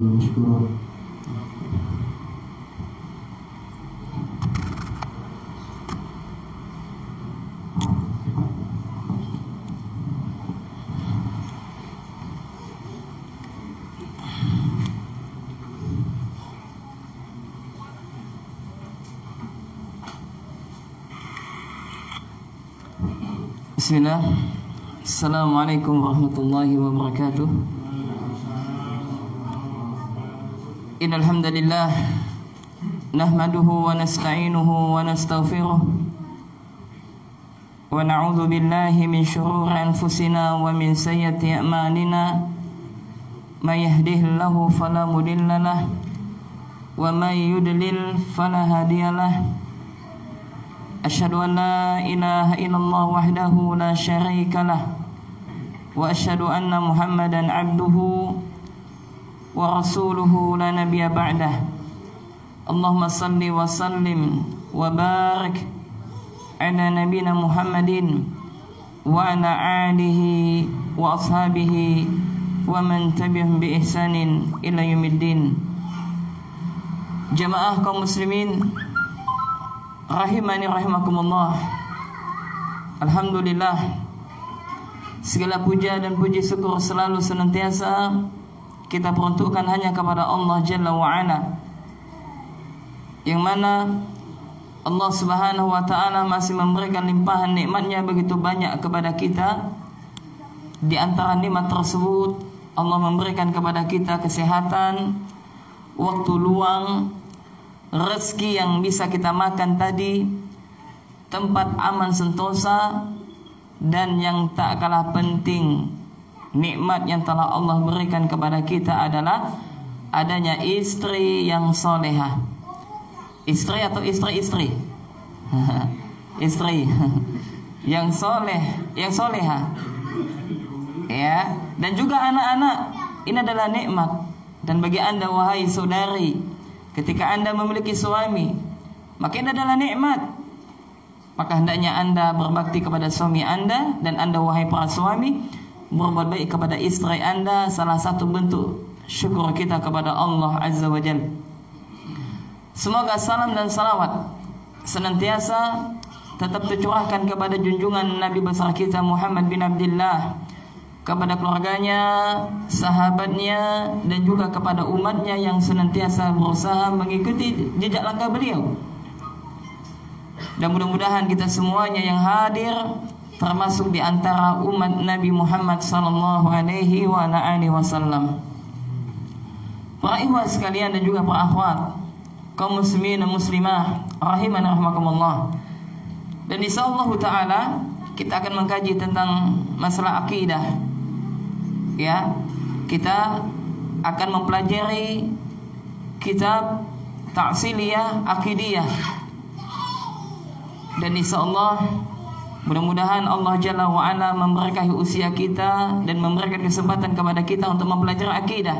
مشكورا. Bismillah. Assalamualaikum warahmatullahi wabarakatuh. Innal hamdalillah nahmaduhu wa nasta'inuhu wa nastaghfiruh wa na'udzu billahi min shururi anfusina wa min sayyiati a'malina may yahdihillahu fala mudilla lahu wa may yudlil fala hadiya lahu. Asyhadu an la ilaha illallah wahdahu la syarika lah wa asyhadu anna Muhammadan abduhu wa rasuluhu la nabiyya ba'dah. Allahumma salli wa sallim wa barik ala nabiyina Muhammadin wa ala alihi wa ashabihi wa man tabi'ahum bi ihsanin ila yaumiddin. Jamaah kaum muslimin rahimani rahimakumullah. Alhamdulillah, segala puja dan puji syukur selalu senantiasa kita peruntukkan hanya kepada Allah Jalla wa'ala, yang mana Allah subhanahu wa ta'ala masih memberikan limpahan nikmatnya begitu banyak kepada kita. Di antara nikmat tersebut, Allah memberikan kepada kita kesehatan, waktu luang, rezeki yang bisa kita makan tadi, tempat aman sentosa, dan yang tak kalah penting, nikmat yang telah Allah berikan kepada kita adalah adanya istri yang solehah. Istri atau istri-istri? Istri yang soleh, yang solehah, ya. Dan juga anak-anak, ini adalah nikmat. Dan bagi anda wahai saudari, ketika anda memiliki suami, maka ini adalah nikmat. Maka hendaknya anda berbakti kepada suami anda, dan anda wahai para suami berbuat baik kepada istri anda. Salah satu bentuk syukur kita kepada Allah Azza wa Jalla. Semoga salam dan salawat senantiasa tetap tercurahkan kepada junjungan Nabi besar kita Muhammad bin Abdullah, kepada keluarganya, sahabatnya, dan juga kepada umatnya yang senantiasa berusaha mengikuti jejak langkah beliau. Dan mudah-mudahan kita semuanya yang hadir termasuk di antara umat Nabi Muhammad sallallahu alaihi wa alihi wasallam. Para ikhwah sekalian dan juga para akhwat, kaum muslimin dan muslimah rahimani rahimakumullah. Dan insyaallah taala kita akan mengkaji tentang masalah akidah. Ya, kita akan mempelajari kitab Ta'siliyah Aqidiyah. Dan insyaallah mudah-mudahan Allah Jalla wa'ala memberkahi usia kita dan memberikan kesempatan kepada kita untuk mempelajari akidah.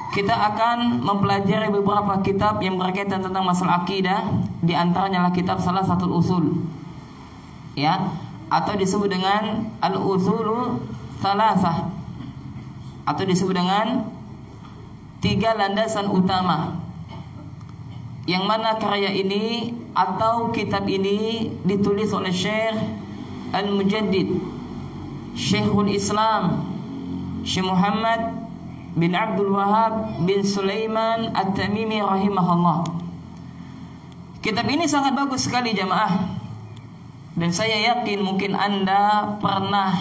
Kita akan mempelajari beberapa kitab yang berkaitan tentang masalah akidah. Di antaranya adalah kitab Salasatul Usul, ya, atau disebut dengan Al-Usulul Salasah, atau disebut dengan 3 landasan utama. Yang mana karya ini atau kitab ini ditulis oleh Syekh Al-Mujaddid, Syekhul Islam, Syekh Muhammad bin Abdul Wahab bin Sulaiman At-Tamimi rahimahullah. Kitab ini sangat bagus sekali jamaah, dan saya yakin mungkin anda pernah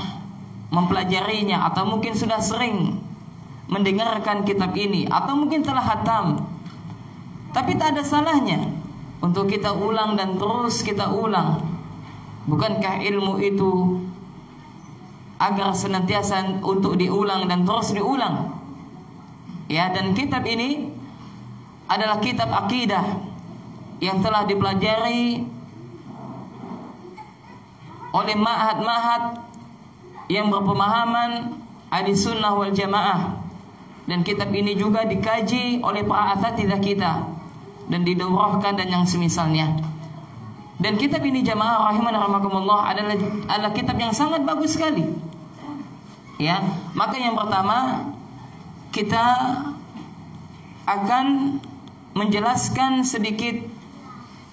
mempelajarinya, atau mungkin sudah sering mendengarkan kitab ini, atau mungkin telah hatam. Tapi tak ada salahnya untuk kita ulang dan terus kita ulang. Bukankah ilmu itu agar senantiasa untuk diulang dan terus diulang? Ya, dan kitab ini adalah kitab akidah yang telah dipelajari oleh ma'had-ma'had yang berpemahaman ahli sunnah wal jamaah. Dan kitab ini juga dikaji oleh para asatidzah kita dan didaurahkan dan yang semisalnya. Dan kitab ini jamaah rahimani rahimakumullah adalah kitab yang sangat bagus sekali. Ya, maka yang pertama kita akan menjelaskan sedikit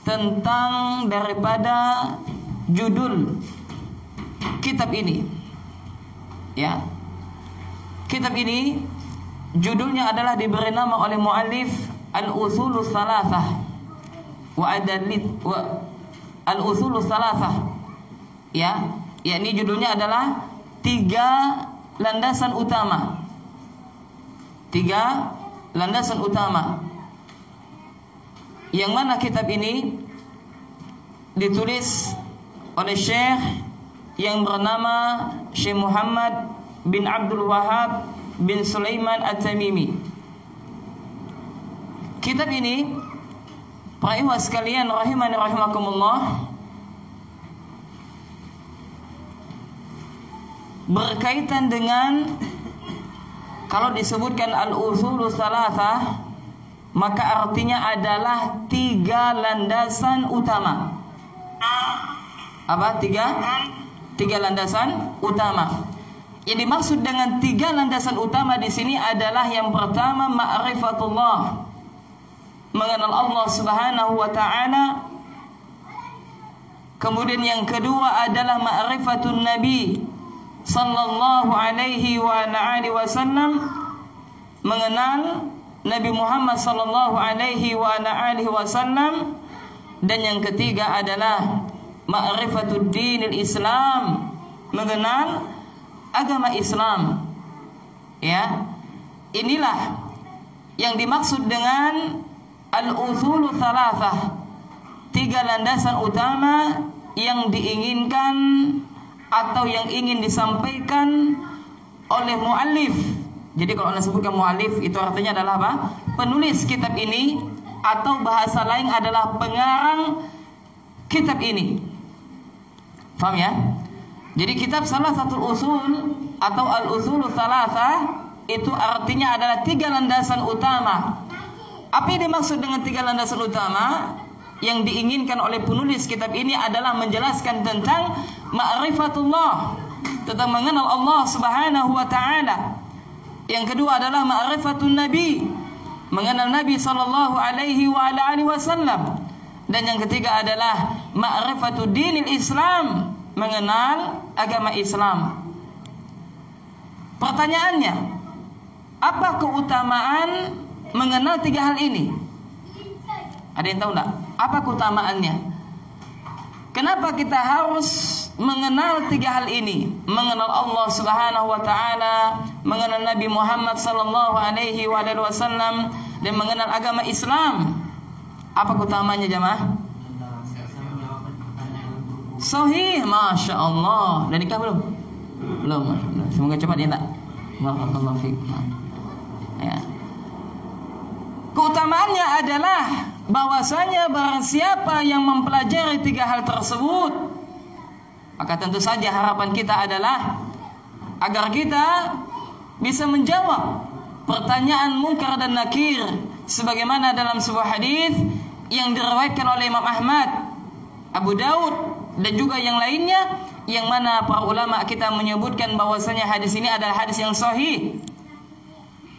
tentang daripada judul kitab ini. Ya. Kitab ini judulnya adalah diberi nama oleh muallif Al-Usulus Thalathah Al-Usulus Thalathah. Ya, yakni judulnya adalah 3 landasan utama. 3 landasan utama. Yang mana kitab ini ditulis oleh Syekh yang bernama Syekh Muhammad bin Abdul Wahhab bin Sulaiman At-Tamimi. Kitab ini, para ikhwah sekalian rahimani rahimakumullah, berkaitan dengan, kalau disebutkan Al-Usulus Thalathah, maka artinya adalah 3 landasan utama. Apa? 3 landasan utama. Yang dimaksud dengan 3 landasan utama di sini adalah yang pertama ma'rifatullah, mengenal Allah Subhanahu wa taala. Kemudian yang kedua adalah ma'rifatun Nabi sallallahu alaihi wa alihi wasallam, mengenal Nabi Muhammad sallallahu alaihi wa alihi wasallam. Dan yang ketiga adalah ma'rifatud dinil Islam, mengenal agama Islam. Ya, inilah yang dimaksud dengan Al-Usulus Thalathah, 3 landasan utama yang diinginkan atau yang ingin disampaikan oleh muallif. Jadi kalau Anda sebutkan muallif, itu artinya adalah apa? Penulis kitab ini, atau bahasa lain adalah pengarang kitab ini. Paham ya? Jadi kitab salah satu usul atau Al-Usulus Thalathah itu artinya adalah 3 landasan utama. Apa yang dimaksud dengan 3 landasan utama? Yang diinginkan oleh penulis kitab ini adalah menjelaskan tentang ma'rifatullah, tentang mengenal Allah Subhanahu wa taala. Yang kedua adalah ma'rifatun Nabi, mengenal Nabi sallallahu alaihi wa alihi wasallam. Dan yang ketiga adalah ma'rifatud dinil Islam, mengenal agama Islam. Pertanyaannya, apa keutamaan mengenal 3 hal ini? Ada yang tahu enggak? Apa keutamaannya? Kenapa kita harus mengenal 3 hal ini? Mengenal Allah Subhanahu wa taala, mengenal Nabi Muhammad sallallahu alaihi wasallam, dan mengenal agama Islam. Apa keutamanya jamaah? Sahih, Masya Allah. Dan nikah belum? Belum. Semoga cepat ya nak. Barakallahu fiik. Ya. Keutamaannya adalah bahwasanya barang siapa yang mempelajari 3 hal tersebut, maka tentu saja harapan kita adalah agar kita bisa menjawab pertanyaan munkar dan nakir, sebagaimana dalam sebuah hadis yang diriwayatkan oleh Imam Ahmad, Abu Daud, dan juga yang lainnya, yang mana para ulama kita menyebutkan bahwasanya hadis ini adalah hadis yang sahih.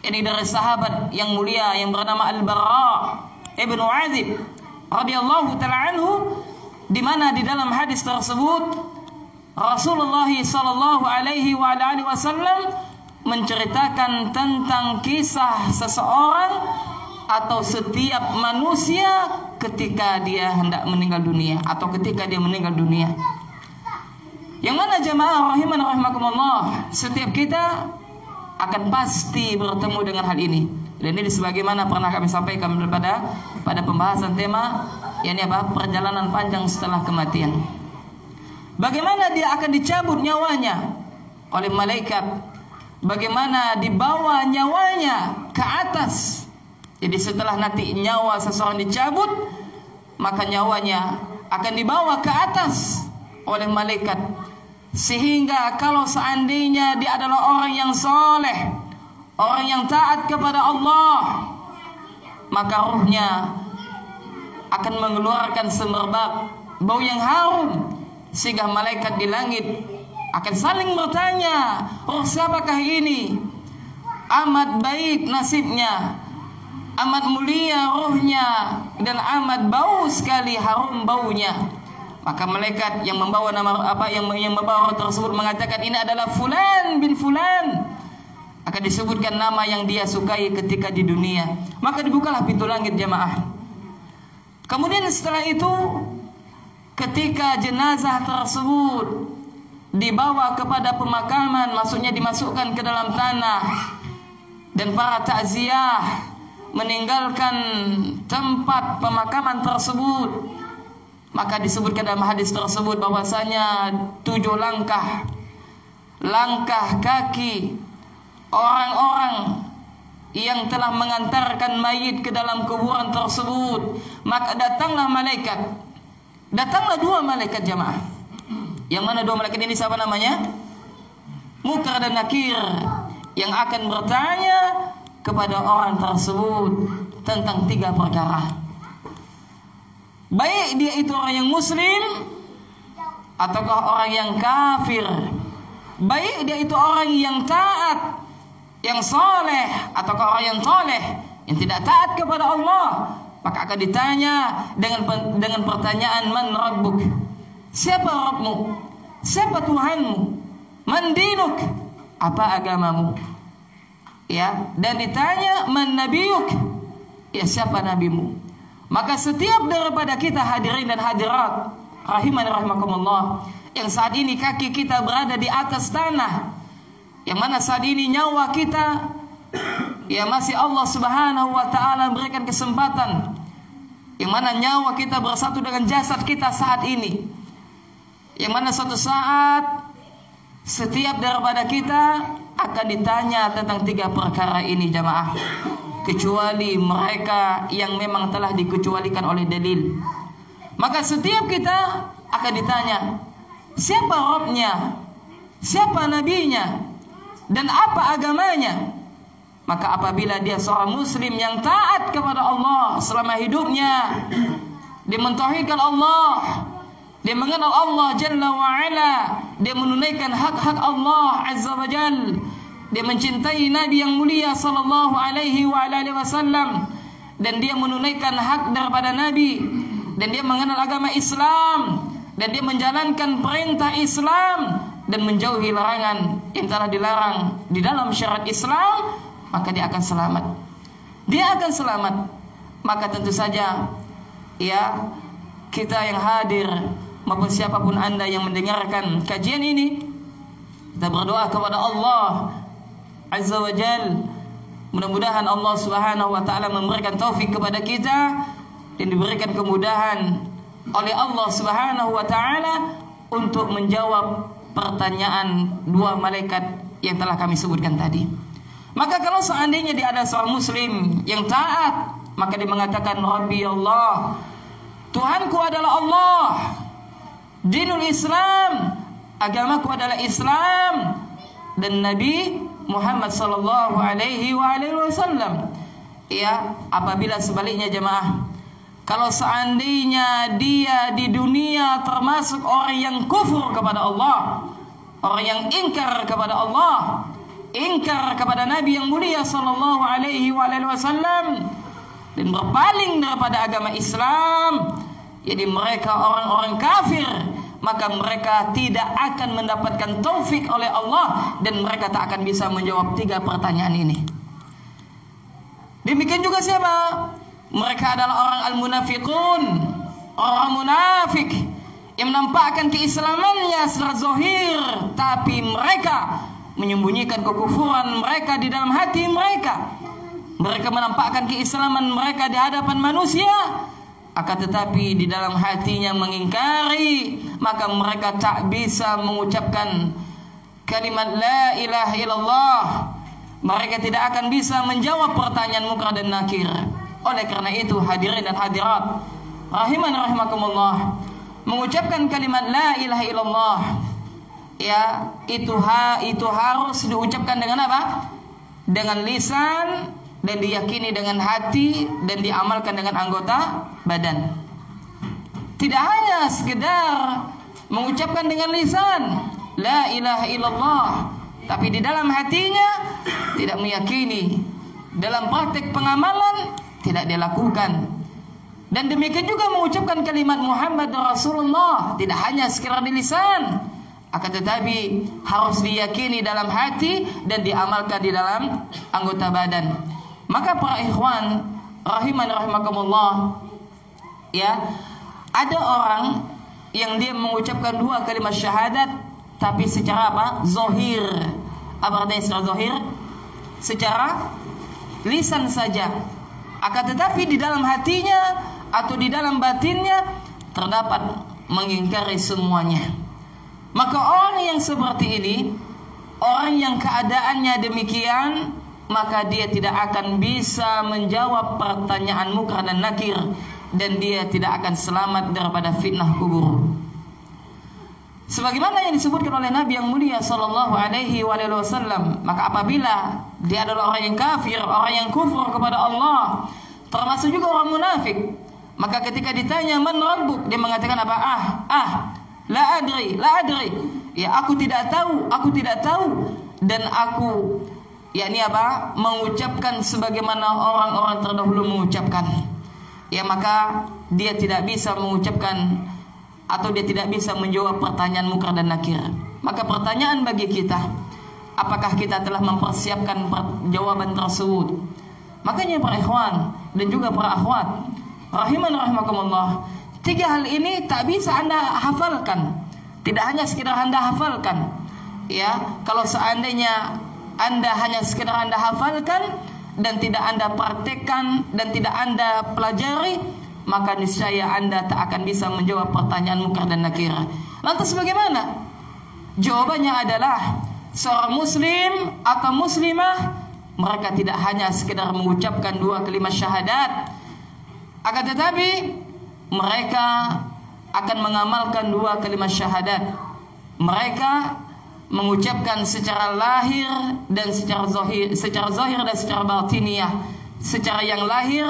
Ini dari sahabat yang mulia yang bernama Al-Barra Ibnu Azib radhiyallahu ta'ala anhu, di mana di dalam hadis tersebut Rasulullah sallallahu alaihi wa alihi wasallam menceritakan tentang kisah seseorang atau setiap manusia ketika dia hendak meninggal dunia atau ketika dia meninggal dunia. Yang mana jamaah rahiman rahimakumullah, setiap kita akan pasti bertemu dengan hal ini. Dan ini sebagaimana pernah kami sampaikan pada pembahasan tema yakni apa? Perjalanan panjang setelah kematian. Bagaimana dia akan dicabut nyawanya oleh malaikat? Bagaimana dibawa nyawanya ke atas? Jadi setelah nanti nyawa seseorang dicabut, maka nyawanya akan dibawa ke atas oleh malaikat. Sehingga kalau seandainya dia adalah orang yang soleh, orang yang taat kepada Allah, maka ruhnya akan mengeluarkan semerbak bau yang harum, sehingga malaikat di langit akan saling bertanya, roh siapakah ini? Amat baik nasibnya, amat mulia rohnya, dan amat bau sekali harum baunya. Maka malaikat yang membawa nama yang membawa roh tersebut mengatakan ini adalah fulan bin fulan. Akan disebutkan nama yang dia sukai ketika di dunia. Maka dibukalah pintu langit jamaah. Kemudian setelah itu, ketika jenazah tersebut dibawa kepada pemakaman, maksudnya dimasukkan ke dalam tanah, dan para takziah meninggalkan tempat pemakaman tersebut, maka disebutkan dalam hadis tersebut bahwasanya 7 langkah kaki orang-orang yang telah mengantarkan mayit ke dalam kuburan tersebut, maka datanglah 2 malaikat jamaah. Yang mana 2 malaikat ini siapa namanya? Munkar dan Nakir, yang akan bertanya kepada orang tersebut tentang 3 perkara. Baik dia itu orang yang muslim ataukah orang yang kafir, baik dia itu orang yang taat, yang soleh, ataukah orang yang toleh, yang tidak taat kepada Allah, maka akan ditanya dengan pertanyaan, man rabbuk, siapa Rabbmu, siapa Tuhanmu, man dinuk, apa agamamu, ya, dan ditanya man nabiyuk, ya, siapa nabimu. Maka setiap daripada kita hadirin dan hadirat rahimani rahimakumullah, yang saat ini kaki kita berada di atas tanah, yang mana saat ini nyawa kita ya masih Allah Subhanahu wa taala berikan kesempatan, yang mana nyawa kita bersatu dengan jasad kita saat ini, yang mana suatu saat setiap daripada kita akan ditanya tentang 3 perkara ini jamaah, kecuali mereka yang memang telah dikecualikan oleh dalil. Maka setiap kita akan ditanya, siapa Rabbnya, siapa nabinya, dan apa agamanya. Maka apabila dia seorang muslim yang taat kepada Allah selama hidupnya, dia mentauhidkan Allah, dia mengenal Allah Jalla wa'ala, dia menunaikan hak-hak Allah Azza wa Jal, dia mencintai Nabi yang mulia sallallahu alaihi wasallam, dan dia menunaikan hak daripada Nabi, dan dia mengenal agama Islam, dan dia menjalankan perintah Islam dan menjauhi larangan yang telah dilarang di dalam syariat Islam, maka dia akan selamat. Dia akan selamat. Maka tentu saja ya, kita yang hadir maupun siapapun Anda yang mendengarkan kajian ini, kita berdoa kepada Allah Azza wa Jal, mudah-mudahan Allah Subhanahu wa taala memberikan taufik kepada kita dan diberikan kemudahan oleh Allah Subhanahu wa taala untuk menjawab pertanyaan 2 malaikat yang telah kami sebutkan tadi. Maka kalau seandainya dia ada seorang muslim yang taat, maka dia mengatakan Rabbi Allah, Tuhanku adalah Allah, dinul Islam, agamaku adalah Islam, dan Nabi Muhammad sallallahu alaihi wasallam. Ya, apabila sebaliknya jemaah, kalau seandainya dia di dunia termasuk orang yang kufur kepada Allah, orang yang ingkar kepada Allah, ingkar kepada Nabi yang mulia sallallahu alaihi wasallam, dan berpaling daripada agama Islam, jadi mereka orang-orang kafir, maka mereka tidak akan mendapatkan taufik oleh Allah, dan mereka tak akan bisa menjawab 3 pertanyaan ini. Demikian juga siapa? Mereka adalah orang al-munafiqun, orang munafik yang menampakkan keislamannya secara zahir, tapi mereka menyembunyikan kekufuran mereka di dalam hati mereka. Mereka menampakkan keislaman mereka di hadapan manusia, akan tetapi di dalam hatinya mengingkari, maka mereka tak bisa mengucapkan kalimat la ilaha illallah. Mereka tidak akan bisa menjawab pertanyaan Munkar dan Nakir. Oleh karena itu hadirin dan hadirat rahiman rahimakumullah, mengucapkan kalimat la ilaha illallah ya, itu harus diucapkan dengan apa? Dengan lisan, dan diyakini dengan hati, dan diamalkan dengan anggota badan. Tidak hanya sekedar mengucapkan dengan lisan la ilaha illallah, tapi di dalam hatinya tidak meyakini, dalam praktek pengamalan tidak dilakukan. Dan demikian juga mengucapkan kalimat Muhammad Rasulullah tidak hanya sekedar di lisan, akan tetapi harus diyakini dalam hati dan diamalkan di dalam anggota badan. Maka para ikhwan rahiman rahimakumullah, ya, ada orang yang dia mengucapkan dua kalimat syahadat tapi secara apa? Zahir. Apa artinya secara zahir? Secara lisan saja. Akan tetapi di dalam hatinya atau di dalam batinnya terdapat mengingkari semuanya. Maka orang yang seperti ini, orang yang keadaannya demikian, maka dia tidak akan bisa menjawab pertanyaan munkar dan nakir, dan dia tidak akan selamat daripada fitnah kubur. Sebagaimana yang disebutkan oleh Nabi yang mulia sallallahu alaihi wasallam, maka apabila dia adalah orang yang kafir, orang yang kufur kepada Allah, termasuk juga orang munafik, maka ketika ditanya man rabbuk, dia mengatakan apa? La adri. Ya, aku tidak tahu, dan aku yakni apa? Mengucapkan sebagaimana orang-orang terdahulu mengucapkan. Ya, maka dia tidak bisa mengucapkan atau dia tidak bisa menjawab pertanyaan munkar dan nakir. Maka pertanyaan bagi kita, apakah kita telah mempersiapkan jawaban tersebut? Makanya para ikhwan dan juga para akhwat rahiman rahimakumullah, tiga hal ini tak bisa Anda hafalkan. Tidak hanya sekedar Anda hafalkan. Ya, kalau seandainya Anda hanya sekedar Anda hafalkan dan tidak Anda praktekkan dan tidak Anda pelajari, maka niscaya Anda tak akan bisa menjawab pertanyaan munkar dan nakir. Lantas bagaimana? Jawabannya adalah seorang muslim atau muslimah, mereka tidak hanya sekedar mengucapkan dua kalimat syahadat, akan tetapi mereka akan mengamalkan dua kalimat syahadat. Mereka mengucapkan secara lahir dan secara zahir dan secara batiniah, secara yang lahir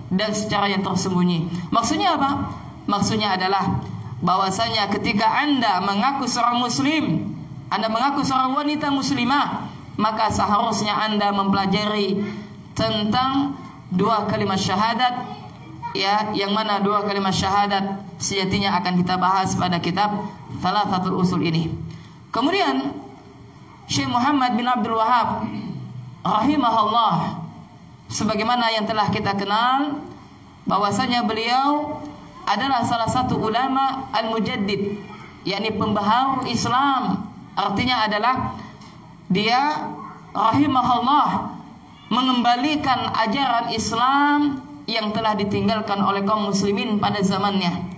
dan secara yang tersembunyi. Maksudnya apa? Maksudnya adalah bahwasanya ketika Anda mengaku seorang muslim, Anda mengaku seorang wanita muslimah, maka seharusnya Anda mempelajari tentang dua kalimat syahadat, ya, yang mana dua kalimat syahadat sejatinya akan kita bahas pada kitab Thalathatul Usul ini. Kemudian Syekh Muhammad bin Abdul Wahab rahimahullah, sebagaimana yang telah kita kenal, bahwasanya beliau adalah salah satu ulama al-mujaddid, yakni pembaharu Islam. Artinya adalah dia rahimahullah mengembalikan ajaran Islam yang telah ditinggalkan oleh kaum muslimin pada zamannya.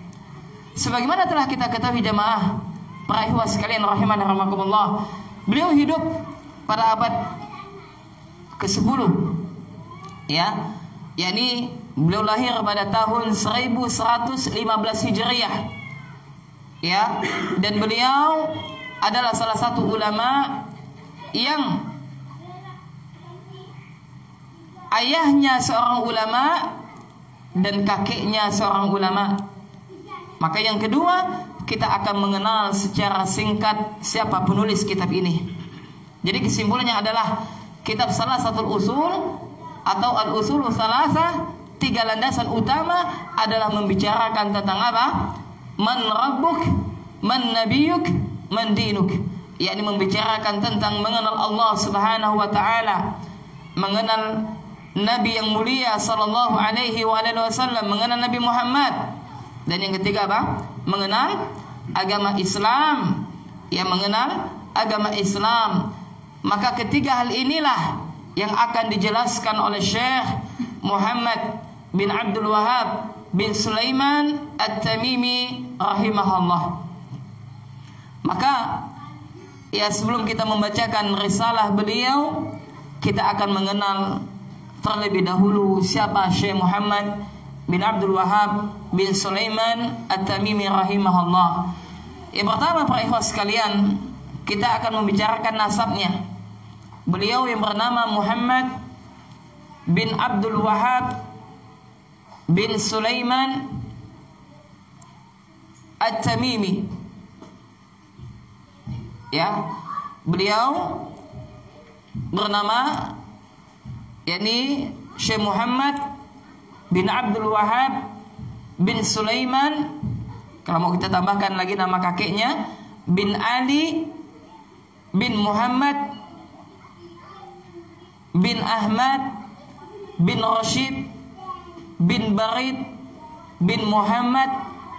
Sebagaimana telah kita ketahui jamaah para ikhwah sekalian rahiman rahimakumullah, beliau hidup pada abad ke-10, ya, yakni beliau lahir pada tahun 1115 Hijriah, ya, dan beliau adalah salah satu ulama yang ayahnya seorang ulama dan kakeknya seorang ulama. Maka yang kedua, kita akan mengenal secara singkat siapa penulis kitab ini. Jadi kesimpulannya adalah kitab Thalathatul Usul atau Al-Usul Tsalatsa, tiga landasan utama, adalah membicarakan tentang apa? Man rabbuk, man nabiyuk, man dinuk. Yakni membicarakan tentang mengenal Allah Subhanahu wa taala, mengenal Nabi yang mulia sallallahu alaihi wasallam, mengenal Nabi Muhammad. Dan yang ketiga apa? Mengenal agama Islam. Ya, mengenal agama Islam. Maka ketiga hal inilah yang akan dijelaskan oleh Syekh Muhammad bin Abdul Wahab bin Sulaiman At-Tamimi rahimahullah. Maka ya, sebelum kita membacakan risalah beliau, kita akan mengenal terlebih dahulu siapa Syekh Muhammad bin Abdul Wahab bin Sulaiman At-Tamimi rahimahullah. Yang pertama para ikhwah sekalian, kita akan membicarakan nasabnya. Beliau yang bernama Muhammad bin Abdul Wahab bin Sulaiman At-Tamimi. Ya, beliau bernama yakni Syekh Muhammad bin Abdul Wahab bin Sulaiman. Kalau mau kita tambahkan lagi nama kakeknya, bin Ali bin Muhammad bin Ahmad bin Rashid bin Barid bin Muhammad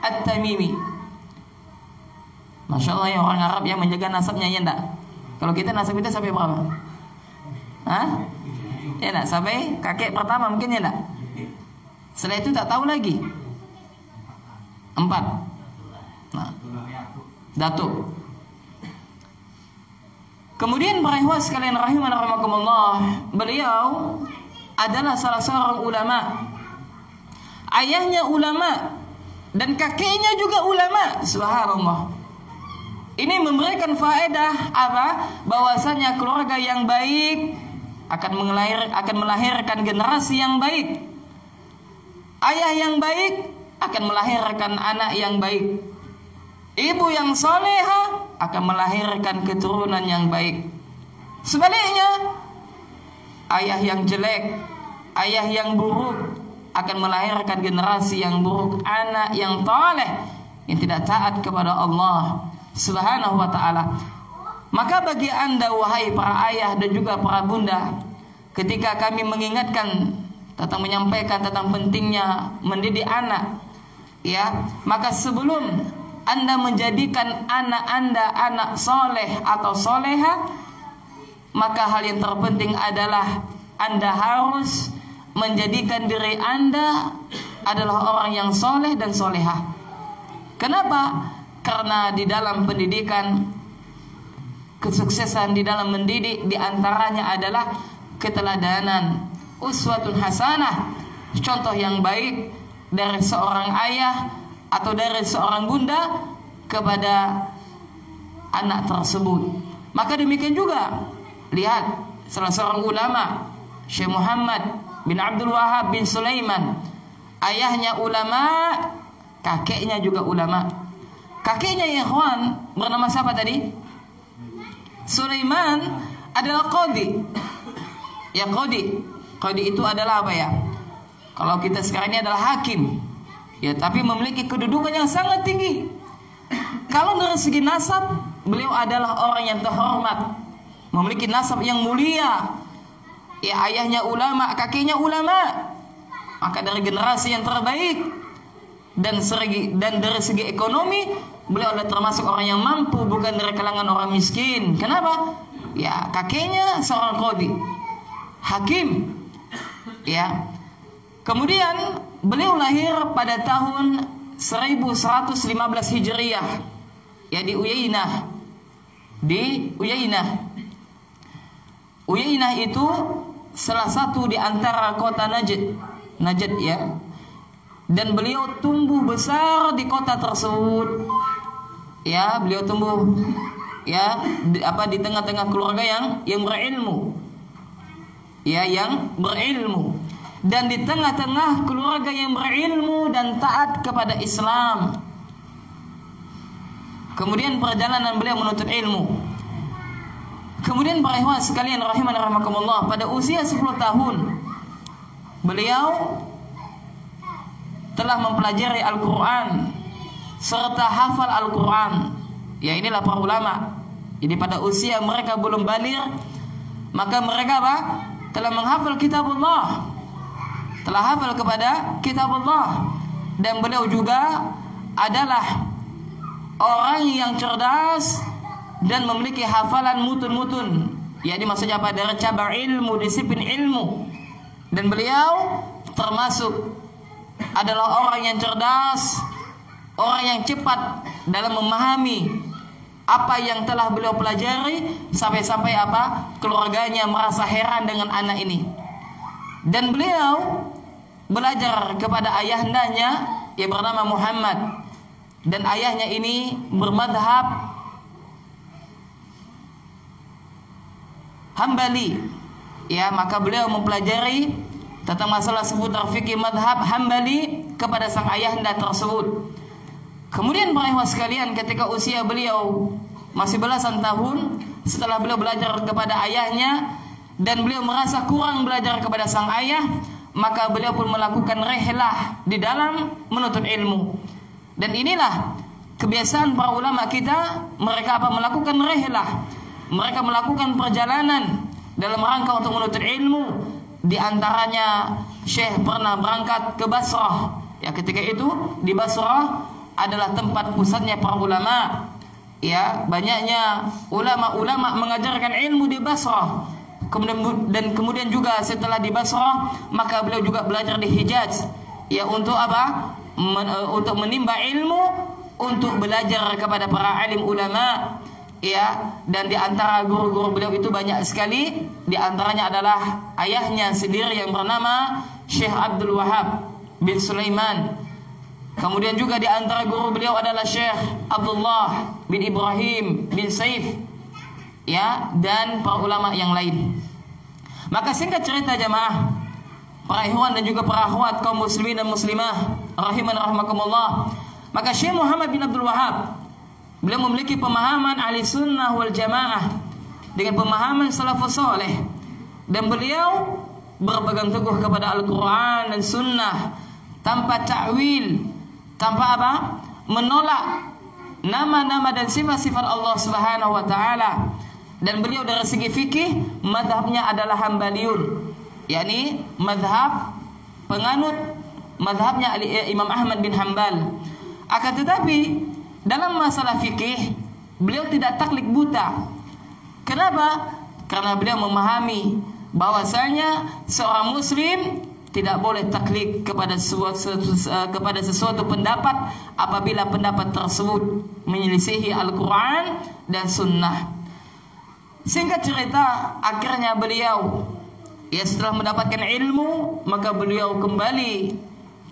At-Tamimi. Masya Allah, ya orang Arab yang menjaga nasabnya, ya enggak? Kalau kita nasab kita sampai berapa? Hah? Ya enggak? Sampai kakek pertama mungkin, ya enggak? Setelah itu tak tahu lagi. 4. Nah, datuk. Kemudian para ikhwah sekalian rahimana rahimakumullah, beliau adalah salah seorang ulama. Ayahnya ulama dan kakeknya juga ulama. Subhanallah. Ini memberikan faedah apa? Bahwasanya keluarga yang baik akan melahirkan generasi yang baik. Ayah yang baik akan melahirkan anak yang baik. Ibu yang soleha akan melahirkan keturunan yang baik. Sebaliknya, ayah yang jelek, ayah yang buruk akan melahirkan generasi yang buruk, anak yang toleh yang tidak taat kepada Allah Subhanahu wa ta'ala. Maka bagi anda wahai para ayah dan juga para bunda, ketika kami mengingatkan tentang menyampaikan tentang pentingnya mendidik anak, ya, maka sebelum anda menjadikan anak anda anak soleh atau soleha, maka hal yang terpenting adalah anda harus menjadikan diri anda adalah orang yang soleh dan soleha. Kenapa? Karena di dalam pendidikan, kesuksesan di dalam mendidik diantaranya adalah keteladanan, uswatun hasanah, contoh yang baik dari seorang ayah atau dari seorang bunda kepada anak tersebut. Maka demikian juga, lihat salah seorang ulama, Syekh Muhammad bin Abdul Wahab bin Sulaiman. Ayahnya ulama, kakeknya juga ulama. Kakeknya ya ikhwan bernama siapa tadi? Sulaiman adalah qadi. Ya, qadi. Qadi itu adalah apa ya? Kalau kita sekarang ini adalah hakim. Ya, tapi memiliki kedudukan yang sangat tinggi. Kalau dari segi nasab, beliau adalah orang yang terhormat, memiliki nasab yang mulia. Ya, ayahnya ulama, kakeknya ulama. Maka dari generasi yang terbaik. Dan dari segi ekonomi, beliau adalah termasuk orang yang mampu, bukan dari kalangan orang miskin. Kenapa? Ya, kakeknya seorang qadi, hakim. Ya. Kemudian beliau lahir pada tahun 1115 Hijriyah, ya, di Uyainah. Uyainah itu salah satu di antara kota Najd, ya. Dan beliau tumbuh besar di kota tersebut. Ya, beliau tumbuh ya di tengah-tengah keluarga yang berilmu. Ya, yang berilmu. Dan di tengah-tengah keluarga yang berilmu dan taat kepada Islam. Kemudian perjalanan beliau menuntut ilmu. Kemudian para ikhwan sekalian rahimani rahimakumullah, pada usia 10 tahun beliau telah mempelajari Al-Quran serta hafal Al-Quran. Ya, inilah para ulama. Jadi pada usia mereka belum baligh, maka mereka apa? Telah menghafal kitabullah, telah hafal kepada kitabullah. Dan beliau juga adalah orang yang cerdas dan memiliki hafalan mutun-mutun. Ya, ini maksudnya apa? Dari cabang ilmu, disiplin ilmu. Dan beliau termasuk adalah orang yang cerdas, orang yang cepat dalam memahami apa yang telah beliau pelajari, sampai-sampai apa? Keluarganya merasa heran dengan anak ini. Dan beliau belajar kepada ayahandanya yang bernama Muhammad, dan ayahnya ini bermadhab Hambali. Ya, maka beliau mempelajari tentang masalah seputar fikih madhab Hambali kepada sang ayahanda tersebut. Kemudian para ikhwan sekalian, ketika usia beliau masih belasan tahun setelah beliau belajar kepada ayahnya dan beliau merasa kurang belajar kepada sang ayah, maka beliau pun melakukan rihlah di dalam menuntut ilmu. Dan inilah kebiasaan para ulama kita, mereka melakukan rihlah, mereka melakukan perjalanan dalam rangka untuk menuntut ilmu. Di antaranya Syekh pernah berangkat ke Basrah. Ya, ketika itu di Basrah adalah tempat pusatnya para ulama. Ya, banyaknya ulama-ulama mengajarkan ilmu di Basrah. Kemudian juga setelah di Basrah, maka beliau juga belajar di Hijaz. Ya, untuk apa? Untuk menimba ilmu, untuk belajar kepada para alim ulama. Ya, dan di antara guru-guru beliau itu banyak sekali. Di antaranya adalah ayahnya sendiri yang bernama Syekh Abdul Wahab bin Sulaiman. Kemudian juga di antara guru beliau adalah Syekh Abdullah bin Ibrahim bin Saif. Ya, dan para ulama yang lain. Maka singkat cerita jamaah, para ikhwan dan juga para akhwat kaum muslimin dan muslimah rahiman rahimakumullah, maka Syekh Muhammad bin Abdul Wahab, beliau memiliki pemahaman ahli sunnah wal jamaah dengan pemahaman salafus saleh, dan beliau berpegang teguh kepada Al-Quran dan sunnah tanpa ta'wil, tanpa apa? Menolak nama-nama dan sifat-sifat Allah Subhanahu wa taala. Dan beliau dari segi fikih mazhabnya adalah Hambaliun, yakni mazhab penganut mazhabnya Imam Ahmad bin Hanbal. Akan tetapi dalam masalah fikih beliau tidak taklid buta. Kenapa? Karena beliau memahami bahwasanya seorang muslim tidak boleh taklid kepada sesuatu pendapat apabila pendapat tersebut menyelisihi Al-Quran dan Sunnah. Singkat cerita, akhirnya beliau setelah mendapatkan ilmu, maka beliau kembali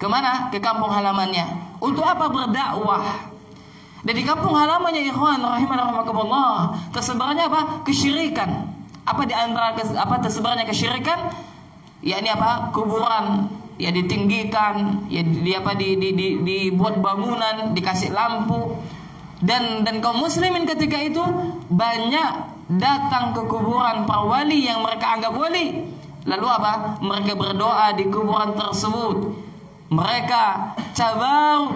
kemana? Ke kampung halamannya. Untuk apa? Berdakwah. Dan di kampung halamannya ikhwan rahimakumullah, tersebarnya apa? Kesyirikan. Apa di antara tersebarnya kesyirikan? Yakni apa? Kuburan ya ditinggikan, ya dibuat bangunan, dikasih lampu. Dan kaum muslimin ketika itu banyak datang ke kuburan para wali yang mereka anggap wali. Lalu apa? Mereka berdoa di kuburan tersebut. Mereka cabar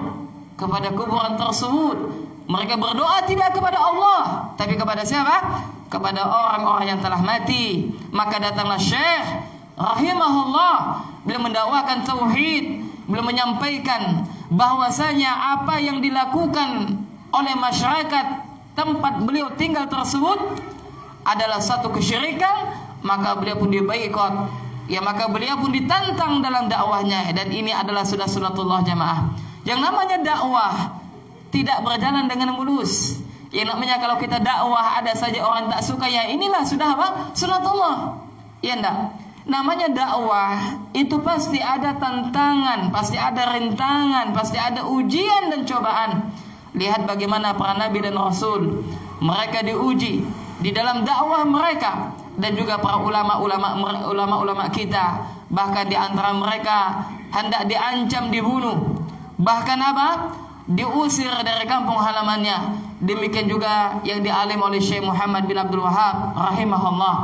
kepada kuburan tersebut. Mereka berdoa tidak kepada Allah, tapi kepada siapa? Kepada orang-orang yang telah mati. Maka datanglah Syekh rahimahullah, beliau mendakwakan tauhid, beliau menyampaikan bahwasanya apa yang dilakukan oleh masyarakat tempat beliau tinggal tersebut adalah satu kesyirikan. Maka beliau pun dibaikot, ya, maka beliau pun ditantang dalam dakwahnya. Dan ini adalah sudah sunatullah jamaah. Yang namanya dakwah tidak berjalan dengan mulus. Yang namanya kalau kita dakwah ada saja orang tak suka, ya inilah sudah apa? Sunatullah. Ya enggak? Namanya dakwah itu pasti ada tantangan, pasti ada rintangan, pasti ada ujian dan cobaan. Lihat bagaimana para nabi dan rasul, mereka diuji di dalam dakwah mereka, dan juga para ulama-ulama kita. Bahkan di antara mereka hendak diancam dibunuh, bahkan apa? Diusir dari kampung halamannya. Demikian juga yang dialim oleh Syekh Muhammad bin Abdul Wahab rahimahullah.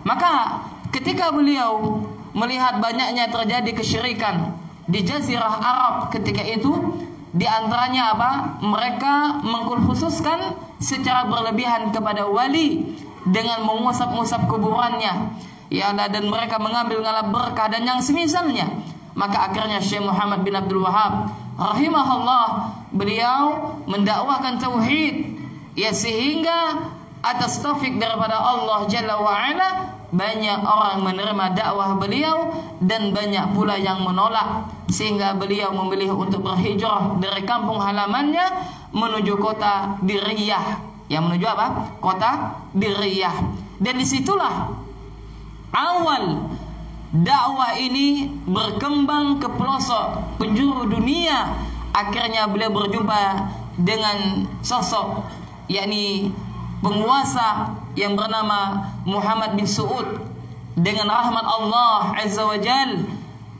Maka ketika beliau melihat banyaknya terjadi kesyirikan di Jazirah Arab ketika itu, di antaranya apa? Mereka mengkhususkan secara berlebihan kepada wali dengan mengusap-usap kuburannya, ya, dan mereka mengambil ngalap berkah dan yang semisalnya. Maka akhirnya Syekh Muhammad bin Abdul Wahab rahimahullah, beliau mendakwakan tauhid, ya, sehingga atas taufik daripada Allah Jalla wa Ala banyak orang menerima dakwah beliau dan banyak pula yang menolak, sehingga beliau memilih untuk berhijrah dari kampung halamannya menuju kota Diriyah. Yang menuju apa? Kota Diriyah. Dan disitulah awal dakwah ini berkembang ke pelosok penjuru dunia. Akhirnya beliau berjumpa dengan sosok, yakni penguasa yang bernama Muhammad bin Saud. Dengan rahmat Allah Azza wa Jal,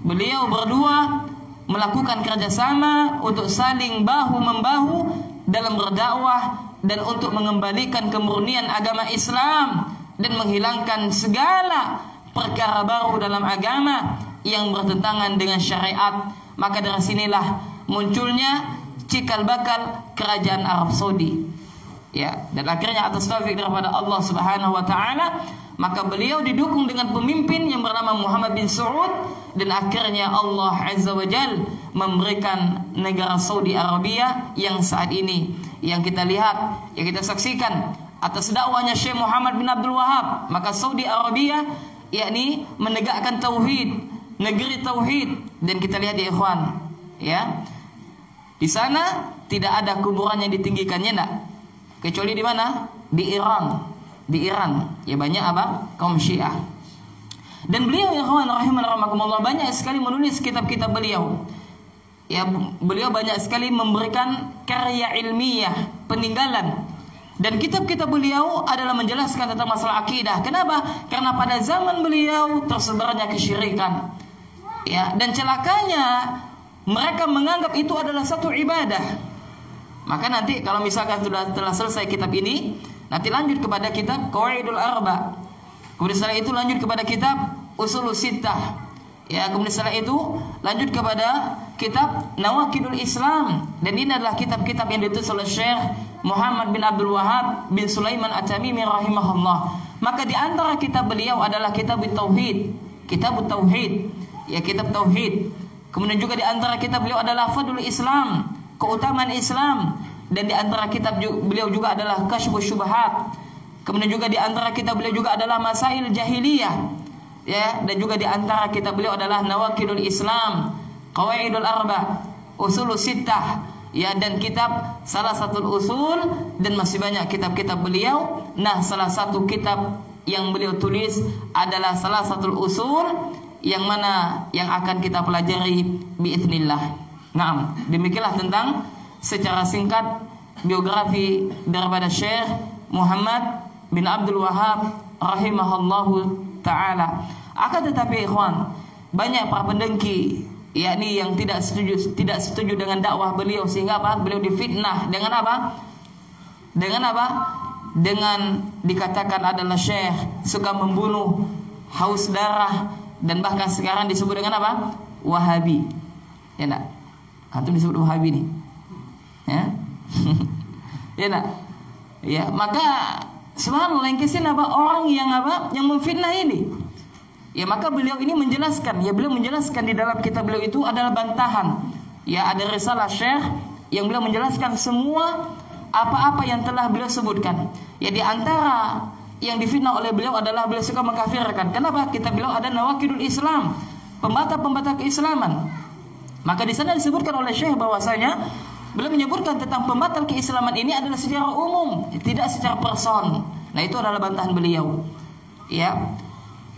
beliau berdua melakukan kerjasama untuk saling bahu-membahu dalam berdakwah dan untuk mengembalikan kemurnian agama Islam dan menghilangkan segala perkara baru dalam agama yang bertentangan dengan syariat. Maka dari sinilah munculnya cikal bakal kerajaan Arab Saudi. Ya, dan akhirnya atas taufik daripada Allah Subhanahu wa taala, maka beliau didukung dengan pemimpin yang bernama Muhammad bin Saud, dan akhirnya Allah Azza wa Jal memberikan negara Saudi Arabia yang saat ini yang kita lihat, yang kita saksikan atas dakwahnya Syekh Muhammad bin Abdul Wahab. Maka Saudi Arabia yakni menegakkan tauhid, negeri tauhid. Dan kita lihat ya ikhwan, ya, di sana tidak ada kuburan yang ditinggikannya, enggak, kecuali di mana? Di Iran. Di Iran ya banyak apa? Kaum Syiah. Dan beliau ya ikhwan rahimakumullah banyak sekali menulis kitab-kitab beliau. Ya, beliau banyak sekali memberikan karya ilmiah, peninggalan. Dan kitab-kitab beliau adalah menjelaskan tentang masalah akidah. Kenapa? Karena pada zaman beliau tersebarnya kesyirikan. Ya, dan celakanya mereka menganggap itu adalah satu ibadah. Maka nanti kalau misalkan telah selesai kitab ini, nanti lanjut kepada kitab Qawaidul Arba. Kemudian setelah itu lanjut kepada kitab Ushulus Sittah. Ya, kemudian setelah itu lanjut kepada kitab Nawaqidul Islam. Dan ini adalah kitab-kitab yang ditulis oleh Syekh Muhammad bin Abdul Wahab bin Sulaiman At-Tamimi rahimahullah. Maka di antara kitab beliau adalah kitab Tauhid. Kitab Tauhid, ya, kitab Tauhid. Kemudian juga di antara kitab beliau adalah Fadlul Islam, keutamaan Islam. Dan di antara kitab beliau juga adalah Kasyfus Syubhat. Kemudian juga di antara kitab beliau juga adalah Masail Jahiliyah. Ya, dan juga di antara kitab beliau adalah Nawaqidul Islam, Qawaidul Arba, Ushulus Sittah, ya, dan kitab Salah Satu Usul, dan masih banyak kitab-kitab beliau. Nah, salah satu kitab yang beliau tulis adalah Salah Satu Usul, yang mana yang akan kita pelajari biidznillah. Nah, demikianlah tentang secara singkat biografi daripada Syekh Muhammad bin Abdul Wahab rahimahullahu ta'ala. Akan tetapi ikhwan, banyak para pendengki yakni yang tidak setuju dengan dakwah beliau, sehingga apa? Beliau difitnah dengan apa? Dengan apa? Dengan dikatakan adalah syekh suka membunuh, haus darah, dan bahkan sekarang disebut dengan apa? Wahabi. Ya enggak? Antum disebut Wahabi nih. Ya. Ya enggak? Ya, maka subhanallah yang kesin apa? Orang yang apa? Yang memfitnah ini. Ya, maka beliau ini menjelaskan, ya, beliau menjelaskan di dalam kitab beliau itu adalah bantahan. Ya, ada risalah syekh yang beliau menjelaskan semua apa-apa yang telah beliau sebutkan. Ya, di antara yang difitnah oleh beliau adalah beliau suka mengkafirkan. Kenapa? Kitab beliau ada Nawaqidul Islam, pembata-pembata keislaman. Maka di sana disebutkan oleh syekh bahwasanya beliau menyebutkan tentang pembatal keislaman ini adalah secara umum, tidak secara person. Nah, itu adalah bantahan beliau. Ya.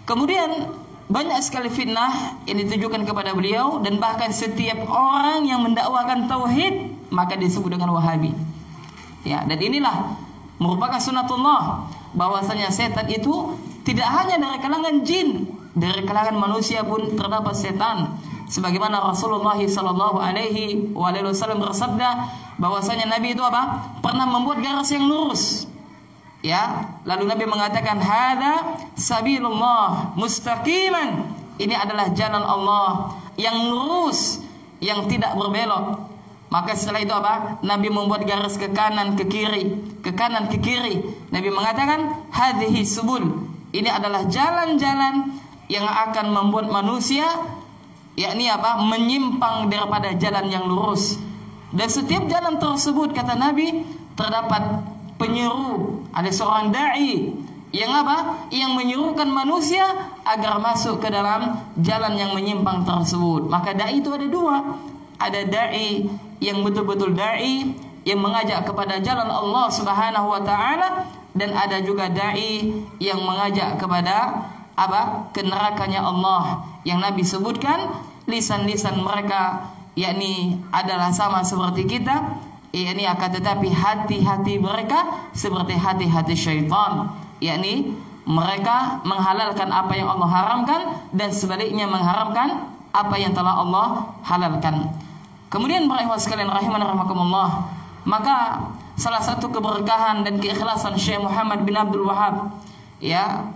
Kemudian banyak sekali fitnah yang ditujukan kepada beliau, dan bahkan setiap orang yang mendakwakan tauhid maka disebut dengan Wahabi. Ya, dan inilah merupakan sunatullah bahwasanya setan itu tidak hanya dari kalangan jin, dari kalangan manusia pun terdapat setan. Sebagaimana Rasulullah sallallahu alaihi wasallam bersabda bahwasanya Nabi itu apa? Pernah membuat garis yang lurus. Ya, lalu Nabi mengatakan hada sabilullah mustaqiman. Ini adalah jalan Allah yang lurus, yang tidak berbelok. Maka setelah itu apa? Nabi membuat garis ke kanan, ke kiri, ke kanan, ke kiri. Nabi mengatakan hadhihi subul. Ini adalah jalan-jalan yang akan membuat manusia yakni apa? Menyimpang daripada jalan yang lurus. Dan setiap jalan tersebut kata Nabi terdapat penyeru, ada seorang dai yang apa? Yang menyerukan manusia agar masuk ke dalam jalan yang menyimpang tersebut. Maka dai itu ada dua. Ada dai yang betul-betul dai yang mengajak kepada jalan Allah Subhanahu wa taala, dan ada juga dai yang mengajak kepada apa? Ke nerakanya Allah, yang Nabi sebutkan lisan-lisan mereka yakni adalah sama seperti kita. Ini akan tetapi hati-hati mereka seperti hati-hati syaitan, yakni mereka menghalalkan apa yang Allah haramkan dan sebaliknya mengharamkan apa yang telah Allah halalkan. Kemudian para ikhwan sekalian rahimani rahimakumullah, maka salah satu keberkahan dan keikhlasan Syekh Muhammad bin Abdul Wahhab ya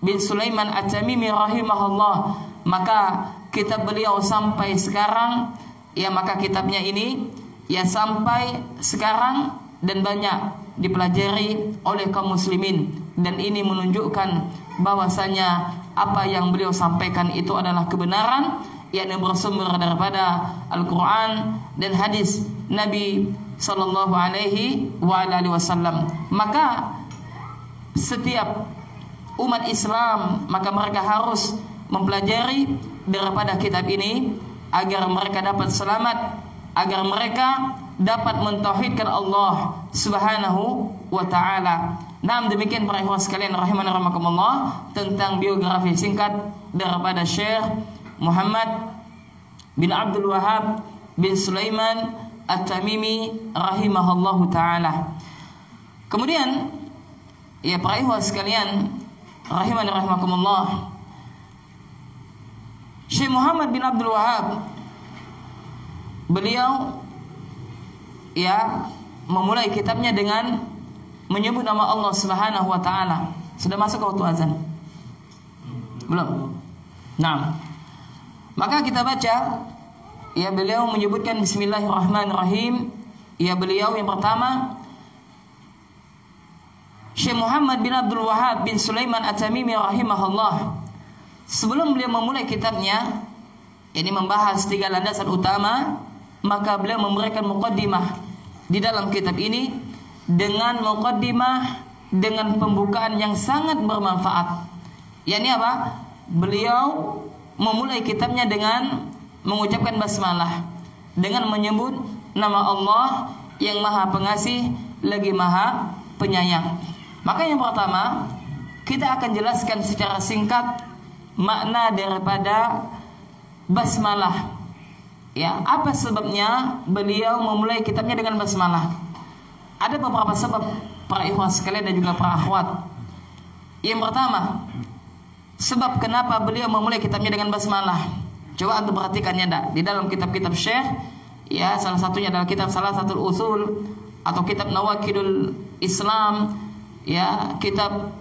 bin Sulaiman At-Tamimi rahimahullah, maka kitab beliau sampai sekarang ya, maka kitabnya ini ya sampai sekarang dan banyak dipelajari oleh kaum muslimin, dan ini menunjukkan bahwasanya apa yang beliau sampaikan itu adalah kebenaran, yakni bersumber daripada Al-Quran dan hadis Nabi Sallallahu Alaihi Wasallam. Maka setiap umat Islam, maka mereka harus mempelajari daripada kitab ini agar mereka dapat selamat, agar mereka dapat mentauhidkan Allah Subhanahu wa taala. Nah, demikian para ikhwan sekalian rahimani rahimakumullah tentang biografi singkat daripada Syekh Muhammad bin Abdul Wahhab bin Sulaiman At-Tamimi rahimahullahu taala. Kemudian ya para ikhwan sekalian rahimani rahimakumullah, Syekh Muhammad bin Abdul Wahhab beliau ya memulai kitabnya dengan menyebut nama Allah Subhanahu wa taala. Sudah masuk waktu azan? Belum? Nah, maka kita baca ya, beliau menyebutkan bismillahirrahmanirrahim. Ya, beliau yang pertama Syekh Muhammad bin Abdul Wahhab bin Sulaiman At-Tamimi rahimahullah, sebelum beliau memulai kitabnya ini membahas 3 landasan utama, maka beliau memberikan muqaddimah di dalam kitab ini dengan muqaddimah dengan pembukaan yang sangat bermanfaat. Yakni apa? Beliau memulai kitabnya dengan mengucapkan basmalah, dengan menyebut nama Allah yang Maha Pengasih lagi Maha Penyayang. Maka yang pertama kita akan jelaskan secara singkat makna daripada basmalah. Ya, apa sebabnya beliau memulai kitabnya dengan basmalah? Ada beberapa sebab para ikhwah sekalian dan juga para akhwat. Yang pertama, sebab kenapa beliau memulai kitabnya dengan basmalah. Coba anda perhatikannya di dalam kitab-kitab Syekh, ya salah satunya adalah kitab Salasatul Usul atau kitab Nawaqidul Islam, ya kitab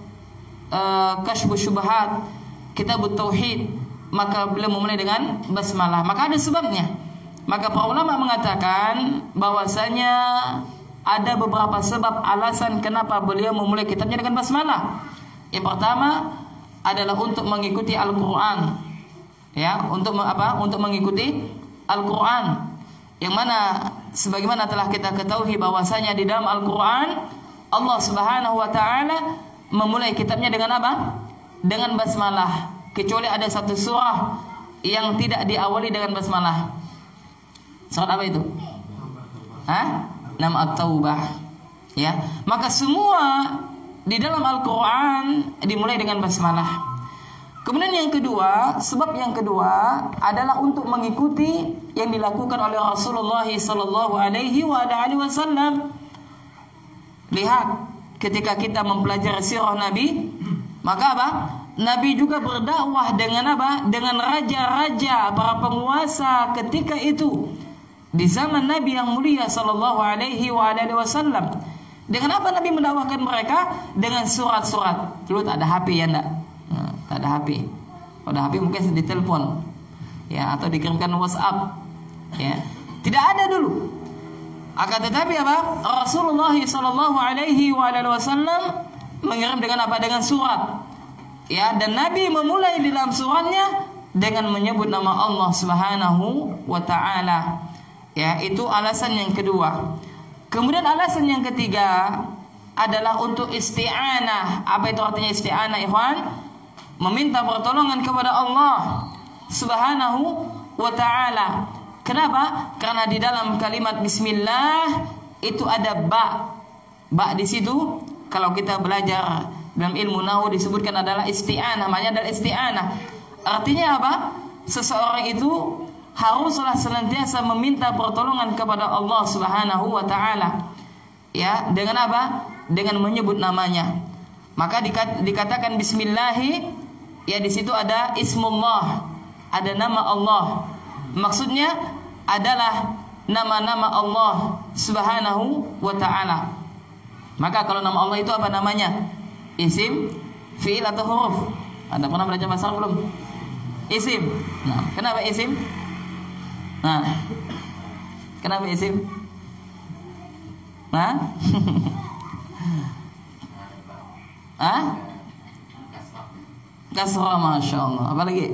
Kashfus Syubhat, Kitabut Tauhid. Maka beliau memulai dengan basmalah. Maka ada sebabnya. Maka para ulama mengatakan bahwasanya ada beberapa sebab alasan kenapa beliau memulai kitabnya dengan basmalah. Yang pertama adalah untuk mengikuti Al-Quran. Ya, untuk apa? Untuk mengikuti Al-Quran. Yang mana sebagaimana telah kita ketahui bahwasanya di dalam Al-Quran Allah Subhanahu wa taala memulai kitabnya dengan apa? Dengan basmalah. Kecuali ada satu surah yang tidak diawali dengan basmalah. Surat apa itu? Nama At-Taubah. Ya, maka semua di dalam Al-Quran dimulai dengan basmalah. Kemudian yang kedua, sebab yang kedua adalah untuk mengikuti yang dilakukan oleh Rasulullah Sallallahu Alaihi Wasallam. Lihat, ketika kita mempelajari sirah Nabi, maka apa? Nabi juga berdakwah dengan apa? Dengan raja-raja, para penguasa ketika itu di zaman Nabi yang mulia Sallallahu Alaihi Wasallam. Dengan apa Nabi mendakwahkan mereka? Dengan surat-surat. Dulu tak ada HP ya, enggak? Nah, tak ada HP. Kalau ada HP mungkin ditelepon, ya, atau dikirimkan WhatsApp, ya. Tidak ada dulu. Akan tetapi apa? Rasulullah Sallallahu Alaihi Wasallam mengirim dengan apa? Dengan surat. Ya, dan Nabi memulai di dalam suratnya dengan menyebut nama Allah Subhanahu wa taala. Ya, itu alasan yang kedua. Kemudian alasan yang ketiga adalah untuk isti'anah. Apa itu artinya isti'anah, ikhwan? Meminta pertolongan kepada Allah Subhanahu wa taala. Kenapa? Karena di dalam kalimat bismillah itu ada ba. Ba di situ kalau kita belajar dalam ilmu nahwu disebutkan adalah isti'anah, namanya adalah isti'anah. Artinya apa? Seseorang itu haruslah senantiasa meminta pertolongan kepada Allah Subhanahu wa taala. Ya, dengan apa? Dengan menyebut namanya. Maka dikatakan bismillahi, ya di situ ada ismullah, ada nama Allah. Maksudnya adalah nama-nama Allah Subhanahu wa ta'ala. Maka kalau nama Allah itu apa namanya? Isim, fi'il atau huruf? Anda pernah belajar bahasa Arab belum? Isim. Nah, kenapa isim? Nah, kenapa isim? Nah? Kasrah, Masya Allah. Apa lagi?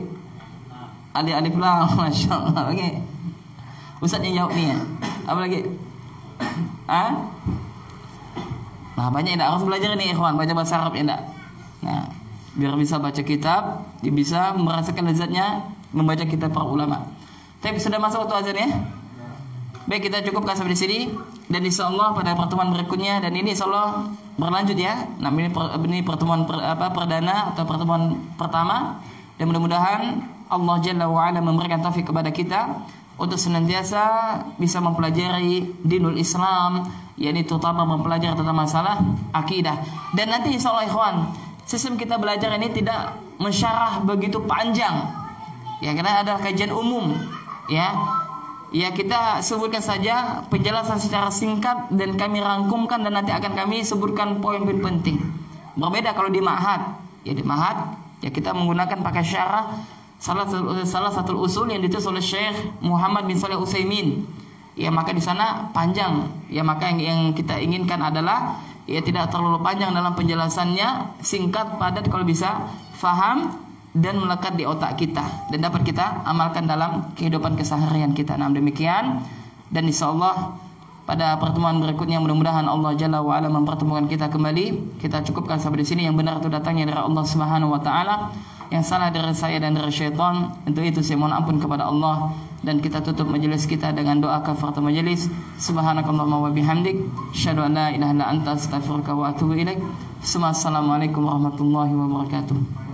Alif lam, Masya Allah. Oke. Ustaz yang jawab nih ya. Apa lagi? Nah, banyak yang harus belajar ini ikhwan, baca bahasa Arab ya enggak? Nah, biar bisa baca kitab, dia bisa merasakan lezatnya membaca kitab para ulama. Tapi sudah masuk waktu azan ya? Baik, kita cukupkan sampai di sini dan insyaallah pada pertemuan berikutnya, dan ini insyaallah berlanjut ya. Nah, ini pertemuan perdana atau pertemuan pertama, dan mudah-mudahan Allah Jalla wa Ala memberikan taufik kepada kita untuk senantiasa bisa mempelajari dinul Islam, yakni terutama mempelajari tentang masalah akidah. Dan nanti insyaallah ikhwan, sistem kita belajar ini tidak mensyarah begitu panjang. Ya, karena ada kajian umum ya. Ya, kita sebutkan saja penjelasan secara singkat dan kami rangkumkan, dan nanti akan kami sebutkan poin-poin penting. Berbeda kalau di ma'had. Ya, di ma'had ya kita menggunakan pakai syarah salah satu usul yang ditulis oleh Syekh Muhammad bin Shalih Utsaimin. Ya, maka di sana panjang. Ya, maka yang kita inginkan adalah ya tidak terlalu panjang dalam penjelasannya, singkat, padat, kalau bisa faham dan melekat di otak kita dan dapat kita amalkan dalam kehidupan keseharian kita. Nah, demikian, dan insyaallah pada pertemuan berikutnya mudah-mudahan Allah Jalla wa Ala mempertemukan kita kembali. Kita cukupkan sampai di sini. Yang benar itu datangnya dari Allah Subhanahu wa taala, yang salah dari saya dan dari syaitan. Untuk itu saya mohon ampun kepada Allah, dan kita tutup majelis kita dengan doa kafaratul majelis. Subhanakallahumma wa bihamdik, asyhadu an la ilaha illa anta, astaghfiruka wa atubu ilaik. Assalamualaikum warahmatullahi wabarakatuh.